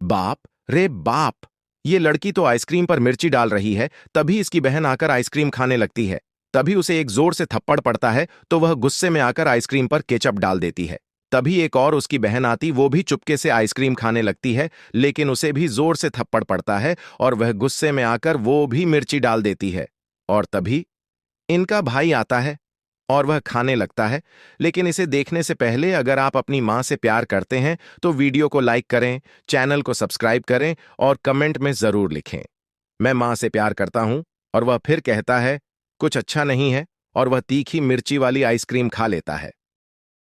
बाप रे बाप! ये लड़की तो आइसक्रीम पर मिर्ची डाल रही है, तभी इसकी बहन आकर आइसक्रीम खाने लगती है। तभी उसे एक जोर से थप्पड़ पड़ता है, तो वह गुस्से में आकर आइसक्रीम पर केचप डाल देती है। तभी एक और उसकी बहन आती, वो भी चुपके से आइसक्रीम खाने लगती है, लेकिन उसे भी जोर से थप्पड़ पड़ता है और वह गुस्से में आकर वो भी मिर्ची डाल देती है। और तभी इनका भाई आता है और वह खाने लगता है। लेकिन इसे देखने से पहले अगर आप अपनी माँ से प्यार करते हैं तो वीडियो को लाइक करें, चैनल को सब्सक्राइब करें और कमेंट में जरूर लिखें, मैं माँ से प्यार करता हूं। और वह फिर कहता है, कुछ अच्छा नहीं है, और वह तीखी मिर्ची वाली आइसक्रीम खा लेता है।